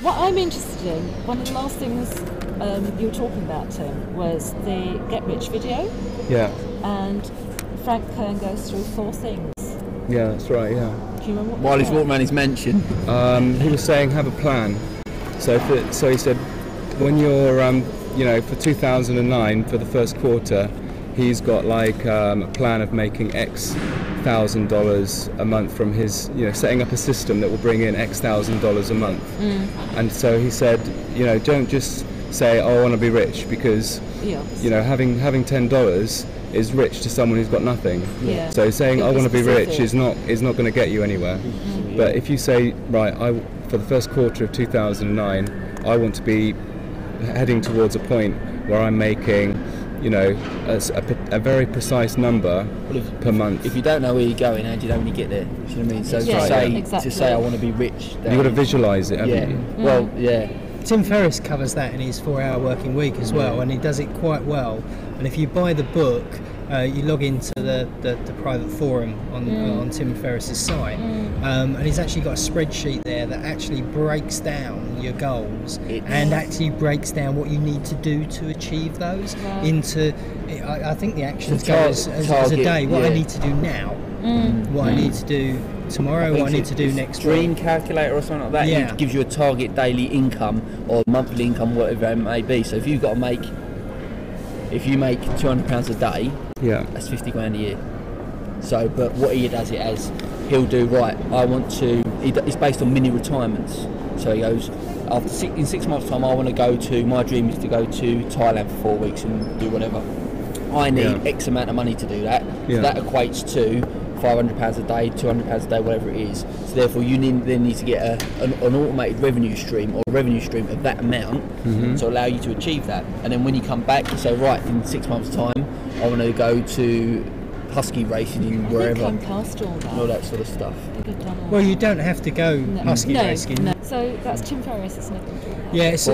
What I'm interested in, one of the last things you were talking about, Tim, was the Get Rich video. Yeah. And Frank Kern goes through 4 things. Yeah, that's right, yeah. Do you remember what While he's walking around his mansion. He was saying have a plan. So he said when you're, for 2009, for the first quarter, he's got like a plan of making X $1,000 a month from his, setting up a system that will bring in X $1,000 a month. And so he said, don't just say, oh, I want to be rich, because, having $10 is rich to someone who's got nothing. Yeah. So saying I want to be rich is not going to get you anywhere. But if you say, right, for the first quarter of 2009, I want to be heading towards a point where I'm making, a very precise number per month. If you don't know where you're going, how do you know when you get there? Do you know what I mean? So to say I want to be rich, you've got to visualise it, haven't you? Well, yeah. Tim Ferriss covers that in his 4-hour working week as well, and he does it quite well. And if you buy the book, you log into the private forum on Tim Ferriss's site, and he's actually got a spreadsheet there that actually breaks down your goals and actually breaks down what you need to do to achieve those into, I think the actions go as a day, what I need to do now, what I need to do tomorrow, what I need to do next week. Dream calculator or something like that. Yeah. It gives you a target daily income or monthly income, whatever it may be. So if you make £200 a day, that's 50 grand a year. So, but what he does it as, he'll do, right, it's based on mini retirements. So he goes, in 6 months time, my dream is to go to Thailand for 4 weeks and do whatever. I need X amount of money to do that. So that equates to £500 a day, £200 a day, whatever it is. So therefore you then need to get an automated revenue stream or a revenue stream of that amount to allow you to achieve that. And then when you come back, you say, right, in 6 months time I want to go to husky racing in wherever. I think I'm past all that. And all that sort of stuff. Well, you don't have to go husky racing. No. So that's Tim Ferriss, isn't it? Yeah, it's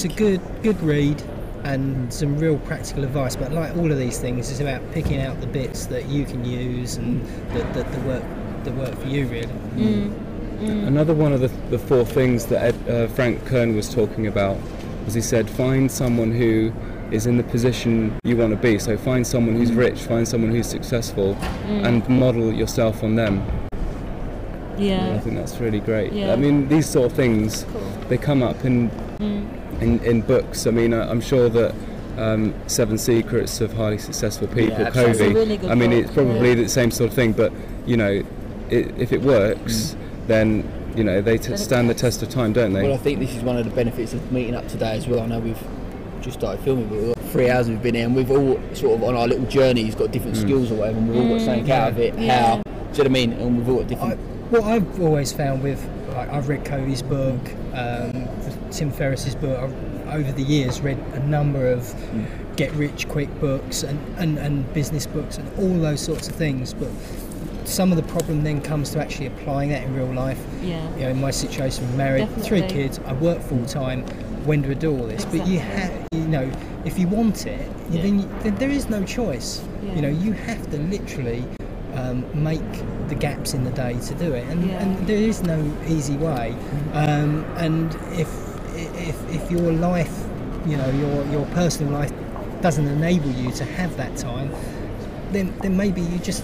a good read and some real practical advice, but like all of these things, it's about picking out the bits that you can use and that work for you, really. Another one of the 4 things that Frank Kern was talking about was, he said, find someone who is in the position you want to be. So find someone who's rich, find someone who's successful, and model yourself on them. I think that's really great. I mean, these sort of things, they come up in books. I mean, I'm sure that 7 Secrets of Highly Successful People, Covey, really good book. It's probably the same sort of thing, but if it works, then they stand the test of time, don't they? Well, I think this is one of the benefits of meeting up today as well. I know we've just started filming, but we've got 3 hours we've been here, and we've all sort of on our little journeys got different skills or whatever, and we've all got something out of it. How, do you know what I mean? And we've all got different. What I've always found with, I've read Covey's book, Tim Ferriss's book. I've, over the years, read a number of get rich quick books and business books and all those sorts of things. But some of the problem then comes to actually applying that in real life. In my situation, I'm married, 3 kids, I work full time. When do I do all this? But you have, if you want it, then there is no choice. You have to literally make the gaps in the day to do it, and there is no easy way. And if your life, your personal life doesn't enable you to have that time, then maybe you just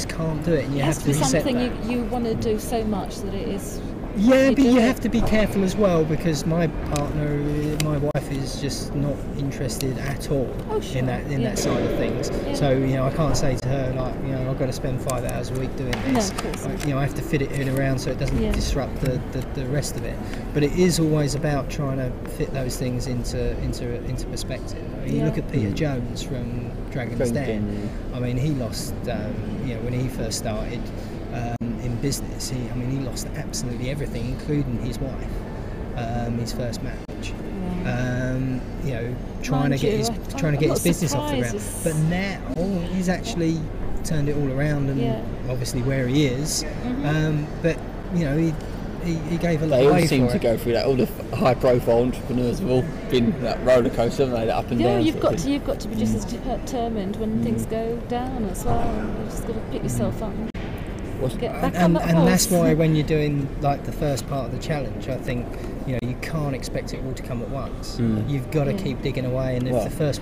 can't do it, and you have to reset something that. you want to do so much that it is. But you have to be careful as well, because my wife is just not interested at all in that side of things. So I can't say to her, like, I've got to spend 5 hours a week doing this. No, of course. I have to fit it in around so it doesn't disrupt the rest of it. But it is always about trying to fit those things into perspective. You look at Peter Jones from Dragon's Den. I mean, he lost when he first started in business, he lost absolutely everything, including his wife, his first marriage. Trying to get his business off the ground. But now he's actually turned it all around, and obviously where he is. But he gave a lot away for it. They all seem to go through that. All the high-profile entrepreneurs have all been that roller coaster, haven't they? That up and down. You've got to be just as determined when things go down as well. You've just got to pick yourself up. Get back on that horse. That's why when you're doing like the first part of the challenge, I think you know, you can't expect it all to come at once. You've got to keep digging away, and if the first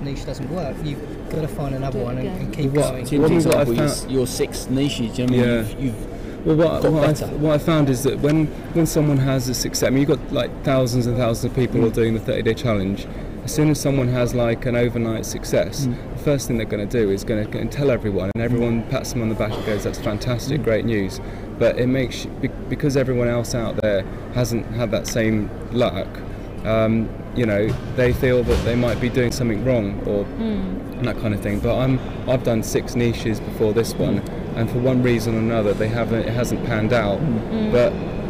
niche doesn't work, you've got to find another one and keep going. For example, your 6 niches, you know what I mean? You've what I found is that when someone has a success, I mean, you've got like thousands and thousands of people who are doing the 30-day challenge. As soon as someone has like an overnight success, the first thing they're going to do is going to tell everyone, and everyone pats them on the back and goes, "That's fantastic, great news." But it makes, because everyone else out there hasn't had that same luck, you know, they feel that they might be doing something wrong or that kind of thing. But I've done 6 niches before this one, and for one reason or another, it hasn't panned out.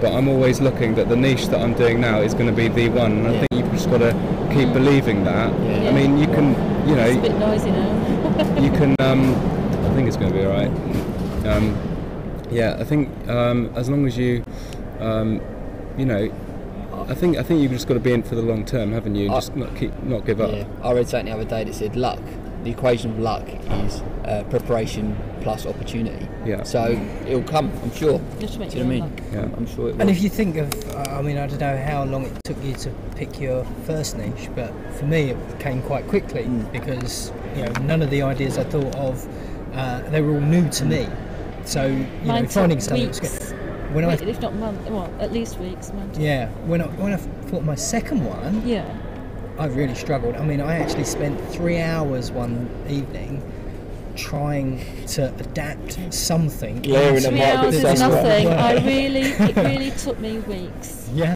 But I'm always looking that the niche that I'm doing now is going to be the one, and I think you've just got to keep believing that. I mean, you can, you know, It's a bit noisy now. you can. I think it's going to be all right. Yeah, I think as long as you, you know, I think you've just got to be in for the long term, haven't you? Just not give up. Yeah. I read something the other day that said luck. The equation of luck is preparation plus opportunity. Yeah. So it'll come, I'm sure. Just to make Do you know your what I own mean? luck. Yeah. I'm sure it will. And if you think of, I mean, I don't know how long it took you to pick your first niche, but for me it came quite quickly because, you know, none of the ideas I thought of, they were all new to me. So, you Mine know, finding took something that's weeks. when I, If not months, well, at least weeks. yeah, when I thought my second one, Yeah. I really struggled. I mean, I actually spent 3 hours one evening trying to adapt something. Layering them 3 up hours with is some nothing. work. It really took me weeks. Yeah.